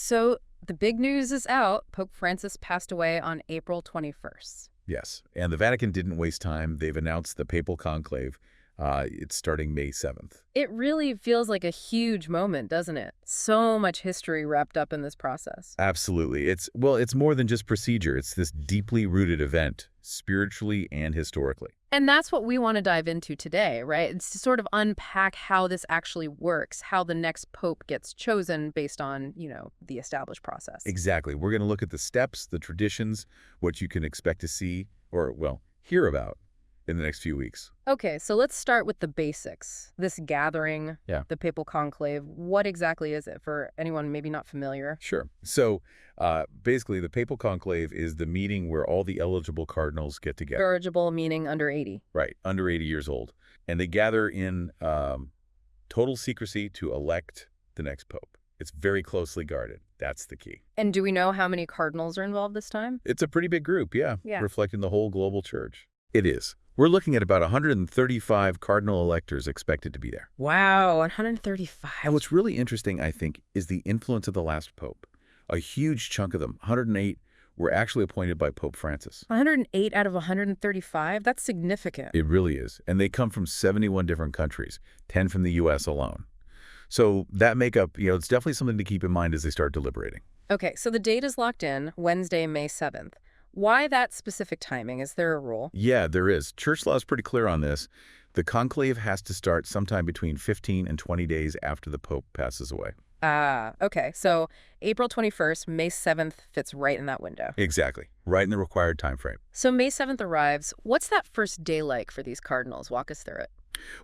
So the big news is out. Pope Francis passed away on April 21st. Yes, and the Vatican didn't waste time. They've announced the Papal Conclave. It's starting May 7th. It really feels like a huge moment, doesn't it? So much history wrapped up in this process. Absolutely. It's more than just procedure. It's this deeply rooted event, spiritually and historically. And that's what we want to dive into today, right? It's to sort of unpack how this actually works, how the next pope gets chosen based on, the established process. Exactly. We're going to look at the steps, the traditions, what you can expect to see or, well, hear about in the next few weeks. Okay, so let's start with the basics. This gathering, Yeah. the Papal Conclave, what exactly is it for anyone maybe not familiar? Sure. So basically, the Papal Conclave is the meeting where all the eligible cardinals get together. Eligible meaning under 80. Right, under 80 years old. And they gather in total secrecy to elect the next pope. It's very closely guarded. That's the key. And do we know how many cardinals are involved this time? It's a pretty big group, yeah, Yeah. reflecting the whole global church. It is. We're looking at about 135 cardinal electors expected to be there. Wow, 135. And what's really interesting, I think, is the influence of the last pope. A huge chunk of them, 108, were actually appointed by Pope Francis. 108 out of 135? That's significant. It really is. And they come from 71 different countries, 10 from the U.S. alone. So that makeup, it's definitely something to keep in mind as they start deliberating. Okay, so the date is locked in, Wednesday, May 7th. Why that specific timing? Is there a rule? Yeah, there is. Church law is pretty clear on this. The conclave has to start sometime between 15 and 20 days after the Pope passes away. Ah, okay. So April 21st, May 7th fits right in that window. Exactly. Right in the required time frame. So May 7th arrives. What's that first day like for these cardinals? Walk us through it.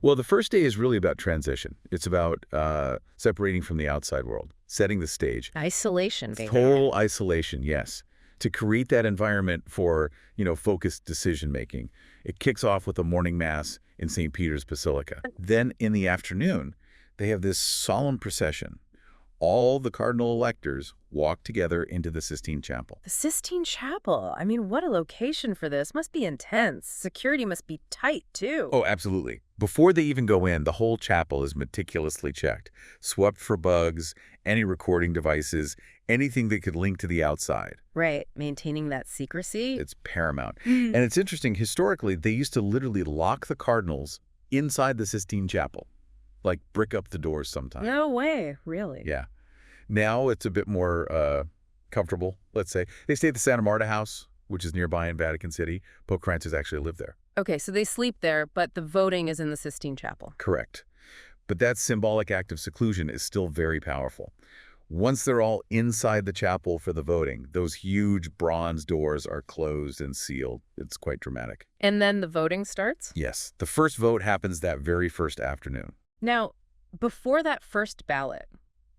Well, the first day is really about transition. It's about separating from the outside world, setting the stage. Isolation, baby. Total isolation, yes. To create that environment for, focused decision-making. It kicks off with a morning mass in St. Peter's Basilica. Then in the afternoon, they have this solemn procession. All the cardinal electors walk together into the Sistine Chapel. The Sistine Chapel. I mean, what a location for this. Must be intense. Security must be tight, too. Oh, absolutely. Before they even go in, the whole chapel is meticulously checked, swept for bugs, any recording devices, anything that could link to the outside. Right. Maintaining that secrecy. It's paramount. And it's interesting, historically, they used to literally lock the cardinals inside the Sistine Chapel, like brick up the doors sometimes. No way. Really? Yeah. Now it's a bit more comfortable, let's say. They stay at the Santa Marta house, which is nearby in Vatican City. Pope Francis actually lived there. Okay, so they sleep there, but the voting is in the Sistine Chapel. Correct. But that symbolic act of seclusion is still very powerful. Once they're all inside the chapel for the voting, those huge bronze doors are closed and sealed. It's quite dramatic. And then the voting starts? Yes. The first vote happens that very first afternoon. Now, before that first ballot,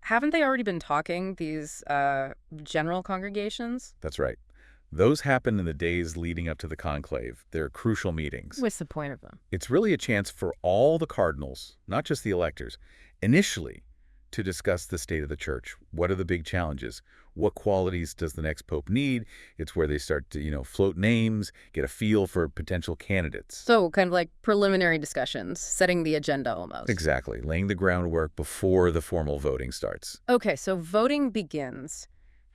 haven't they already been talking, these general congregations? That's right. Those happen in the days leading up to the conclave. They're crucial meetings. What's the point of them? It's really a chance for all the cardinals, not just the electors, initially to discuss the state of the church. What are the big challenges? What qualities does the next pope need? It's where they start to, float names, get a feel for potential candidates. So kind of like preliminary discussions, setting the agenda almost. Exactly. Laying the groundwork before the formal voting starts. Okay, so voting begins.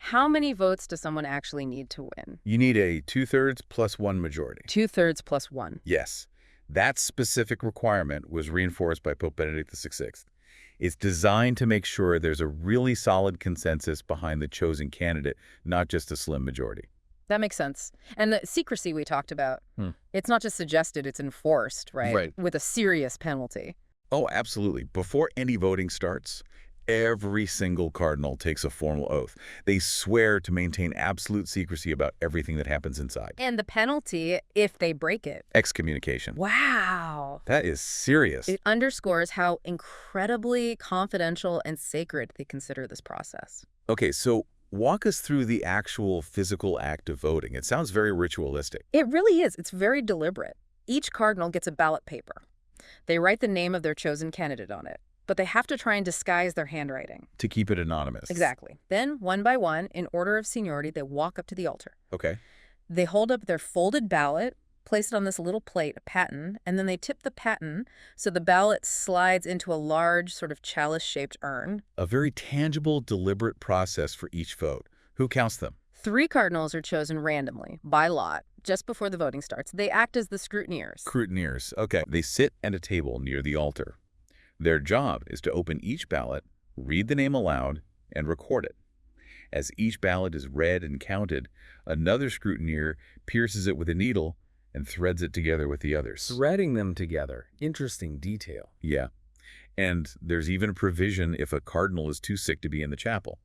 How many votes does someone actually need to win? You need a 2/3 plus 1 majority. 2/3 plus 1. Yes. That specific requirement was reinforced by Pope Benedict XVI. It's designed to make sure there's a really solid consensus behind the chosen candidate, not just a slim majority. That makes sense. And the secrecy we talked about, it's not just suggested, it's enforced, right? Right. With a serious penalty. Oh, absolutely. Before any voting starts, every single cardinal takes a formal oath. They swear to maintain absolute secrecy about everything that happens inside. And the penalty, if they break it. Excommunication. Wow. That is serious. It underscores how incredibly confidential and sacred they consider this process. Okay, so walk us through the actual physical act of voting. It sounds very ritualistic. It really is. It's very deliberate. Each cardinal gets a ballot paper. They write the name of their chosen candidate on it, but they have to try and disguise their handwriting. To keep it anonymous. Exactly. Then, one by one, in order of seniority, they walk up to the altar. Okay. They hold up their folded ballot, place it on this little plate, a paten, and then they tip the paten so the ballot slides into a large, sort of chalice-shaped urn. A very tangible, deliberate process for each vote. Who counts them? 3 cardinals are chosen randomly, by lot, just before the voting starts. They act as the scrutineers. Scrutineers. Okay. They sit at a table near the altar. Their job is to open each ballot, read the name aloud, and record it. As each ballot is read and counted, another scrutineer pierces it with a needle and threads it together with the others. Threading them together. Interesting detail. Yeah. And there's even a provision if a cardinal is too sick to be in the chapel.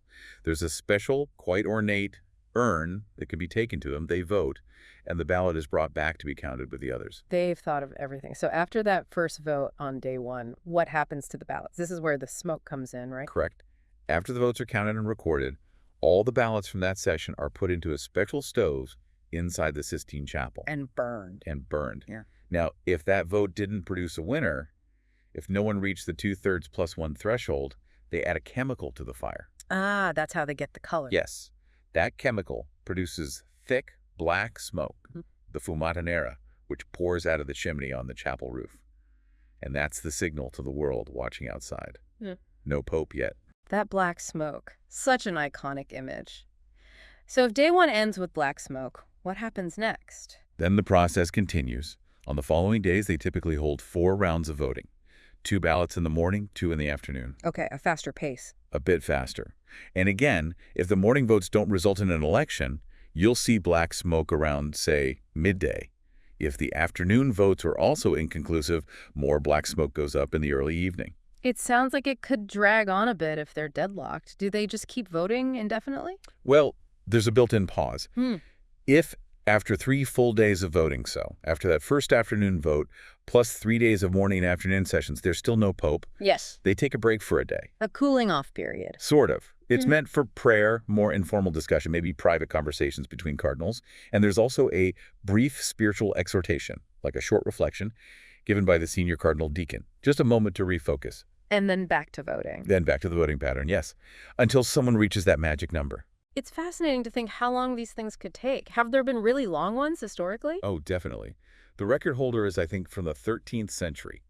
There's a special, quite ornate urn that can be taken to them. They vote, and the ballot is brought back to be counted with the others. They've thought of everything. So after that first vote on day 1, what happens to the ballots? This is where the smoke comes in, right? Correct. After the votes are counted and recorded, all the ballots from that session are put into a special stove inside the Sistine Chapel. And burned. Yeah. Now, if that vote didn't produce a winner, if no one reached the 2/3 plus 1 threshold, they add a chemical to the fire. Ah, that's how they get the color. Yes. That chemical produces thick, black smoke, the fumata nera, which pours out of the chimney on the chapel roof. And that's the signal to the world watching outside. No pope yet. That black smoke. Such an iconic image. So if day 1 ends with black smoke, what happens next? Then the process continues. On the following days, they typically hold 4 rounds of voting. 2 ballots in the morning, 2 in the afternoon. Okay, a faster pace. A bit faster. And again, if the morning votes don't result in an election, you'll see black smoke around, say, midday. If the afternoon votes are also inconclusive, more black smoke goes up in the early evening. It sounds like it could drag on a bit if they're deadlocked. Do they just keep voting indefinitely? Well, there's a built-in pause. If after 3 full days of voting, after that first afternoon vote, plus 3 days of morning and afternoon sessions, there's still no pope. Yes. They take a break for a day. A cooling off period. Sort of. It's meant for prayer, more informal discussion, maybe private conversations between cardinals. And there's also a brief spiritual exhortation, like a short reflection, given by the senior cardinal deacon. Just a moment to refocus. And then back to voting. Then back to the voting pattern, yes, until someone reaches that magic number. It's fascinating to think how long these things could take. Have there been really long ones historically? Oh, definitely. The record holder is, I think, from the 13th century.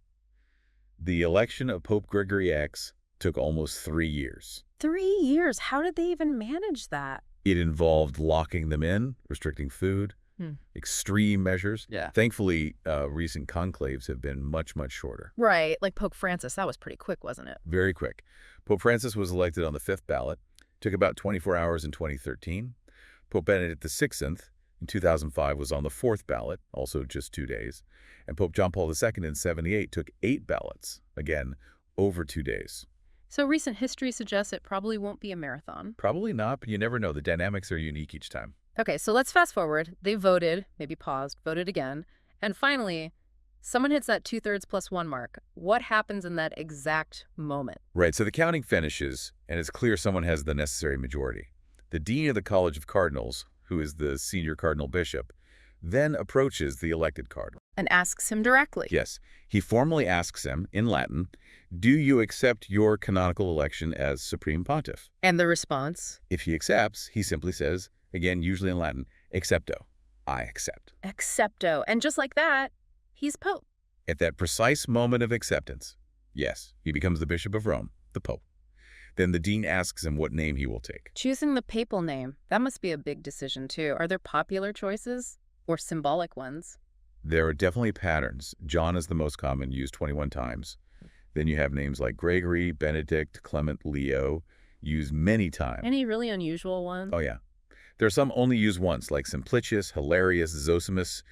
The election of Pope Gregory X took almost 3 years. 3 years? How did they even manage that? It involved locking them in, restricting food, extreme measures. Yeah. Thankfully, recent conclaves have been much, much shorter. Right, like Pope Francis. That was pretty quick, wasn't it? Very quick. Pope Francis was elected on the 5th ballot. Took about 24 hours in 2013. Pope Benedict XVI in 2005 was on the 4th ballot, also just 2 days. And Pope John Paul II in 78 took 8 ballots, again, over 2 days. So recent history suggests it probably won't be a marathon. Probably not, but you never know. The dynamics are unique each time. Okay, so let's fast forward. They voted, maybe paused, voted again. And finally, someone hits that 2/3 plus 1 mark. What happens in that exact moment? Right, so the counting finishes, and it's clear someone has the necessary majority. The dean of the College of Cardinals, who is the senior cardinal bishop, then approaches the elected cardinal. And asks him directly. Yes, he formally asks him, in Latin, do you accept your canonical election as Supreme Pontiff? And the response? If he accepts, he simply says, again, usually in Latin, accepto, I accept. Accepto. And just like that, he's Pope. At that precise moment of acceptance, yes, he becomes the Bishop of Rome, the Pope. Then the dean asks him what name he will take. Choosing the papal name, that must be a big decision too. Are there popular choices or symbolic ones? There are definitely patterns. John is the most common, used 21 times. Then you have names like Gregory, Benedict, Clement, Leo, used many times. Any really unusual ones? Oh, yeah. There are some only used once, like Simplicius, Hilarius, Zosimus.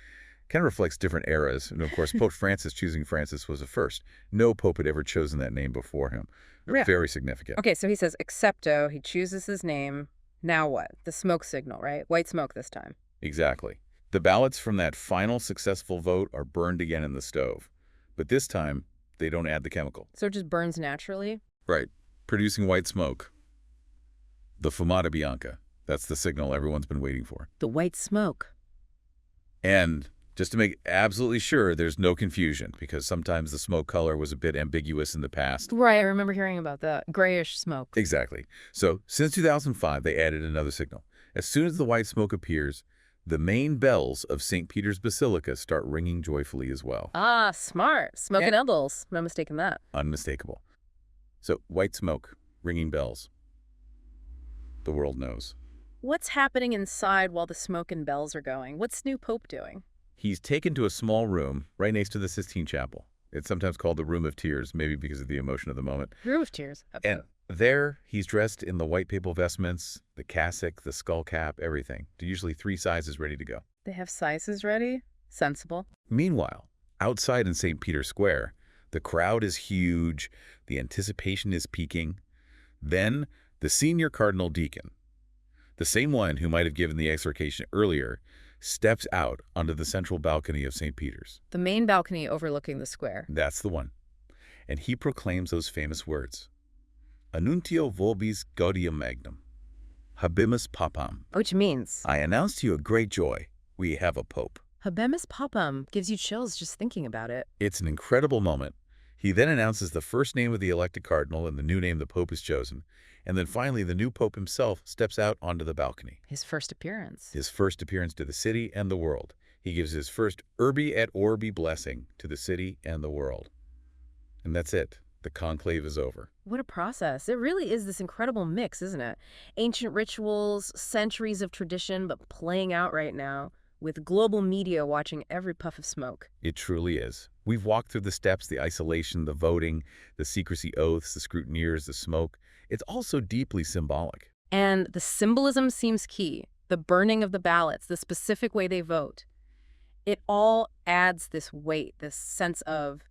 Kind of reflects different eras. And of course, Pope Francis choosing Francis was the first. No pope had ever chosen that name before him. Yeah. Very significant. Okay, so he says accepto. He chooses his name. Now what? The smoke signal, right? White smoke this time. Exactly. The ballots from that final successful vote are burned again in the stove. But this time, they don't add the chemical. So it just burns naturally? Right. Producing white smoke. The fumata bianca. That's the signal everyone's been waiting for. The white smoke. And just to make absolutely sure there's no confusion, because sometimes the smoke color was a bit ambiguous in the past. Right, I remember hearing about that. Grayish smoke. Exactly. So since 2005, they added another signal. As soon as the white smoke appears, The main bells of St. Peter's Basilica start ringing joyfully as well. Ah, smart. Smoking edibles. No mistaking that. Unmistakable. So, white smoke, ringing bells. The world knows. What's happening inside while the smoke and bells are going? What's new Pope doing? He's taken to a small room right next to the Sistine Chapel. It's sometimes called the Room of Tears, maybe because of the emotion of the moment. Room of Tears. Okay. And there, he's dressed in the white papal vestments, the cassock, the skull cap, everything. They're usually 3 sizes ready to go. They have sizes ready? Sensible. Meanwhile, outside in St. Peter's Square, the crowd is huge, the anticipation is peaking. Then, the senior cardinal deacon, the same one who might have given the exhortation earlier, steps out onto the central balcony of St. Peter's. The main balcony overlooking the square. That's the one. And he proclaims those famous words, Annuntio vobis gaudium magnum, Habemus Papam. Which means? I announce to you a great joy. We have a pope. Habemus Papam gives you chills just thinking about it. It's an incredible moment. He then announces the first name of the elected cardinal and the new name the pope has chosen. And then finally, the new pope himself steps out onto the balcony. His first appearance. His first appearance to the city and the world. He gives his first urbi et orbi blessing to the city and the world. And that's it. The conclave is over. What a process. It really is this incredible mix, isn't it? Ancient rituals, centuries of tradition, but playing out right now, with global media watching every puff of smoke. It truly is. We've walked through the steps, the isolation, the voting, the secrecy oaths, the scrutineers, the smoke. It's also deeply symbolic. And the symbolism seems key. The burning of the ballots, the specific way they vote. It all adds this weight, this sense of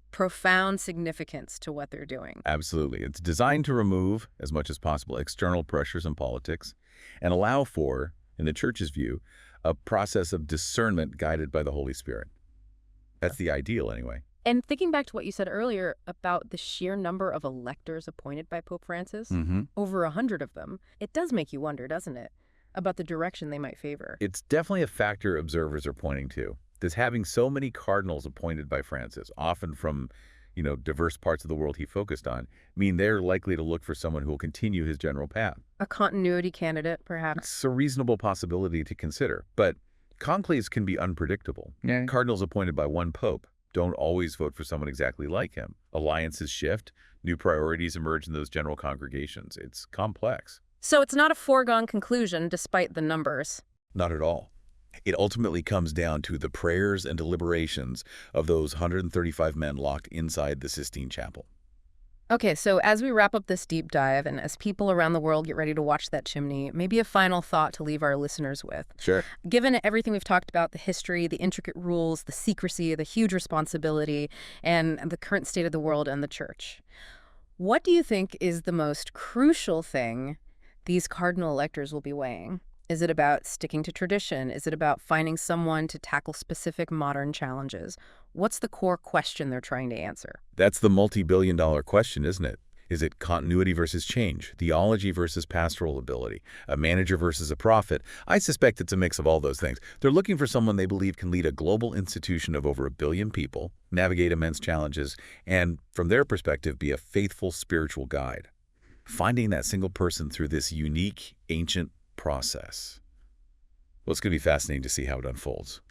profound significance to what they're doing. Absolutely. It's designed to remove, as much as possible, external pressures in politics and allow for, in the Church's view, a process of discernment guided by the Holy Spirit. That's the ideal, anyway. And thinking back to what you said earlier about the sheer number of electors appointed by Pope Francis, over 100 of them, it does make you wonder, doesn't it, about the direction they might favor. It's definitely a factor observers are pointing to. Does having so many cardinals appointed by Francis, often from, diverse parts of the world he focused on, mean they're likely to look for someone who will continue his general path? A continuity candidate, perhaps. It's a reasonable possibility to consider, but conclaves can be unpredictable. Yeah. Cardinals appointed by one pope don't always vote for someone exactly like him. Alliances shift, new priorities emerge in those general congregations. It's complex. So it's not a foregone conclusion, despite the numbers. Not at all. It ultimately comes down to the prayers and deliberations of those 135 men locked inside the Sistine Chapel. Okay, so as we wrap up this deep dive and as people around the world get ready to watch that chimney, maybe a final thought to leave our listeners with. Sure. Given everything we've talked about, the history, the intricate rules, the secrecy, the huge responsibility, and the current state of the world and the Church, what do you think is the most crucial thing these cardinal electors will be weighing? Is it about sticking to tradition? Is it about finding someone to tackle specific modern challenges? What's the core question they're trying to answer? That's the multi-billion-dollar question, isn't it? Is it continuity versus change, theology versus pastoral ability, a manager versus a prophet? I suspect it's a mix of all those things. They're looking for someone they believe can lead a global institution of over 1 billion people, navigate immense challenges, and, from their perspective, be a faithful spiritual guide. Finding that single person through this unique, ancient process. Well, it's going to be fascinating to see how it unfolds.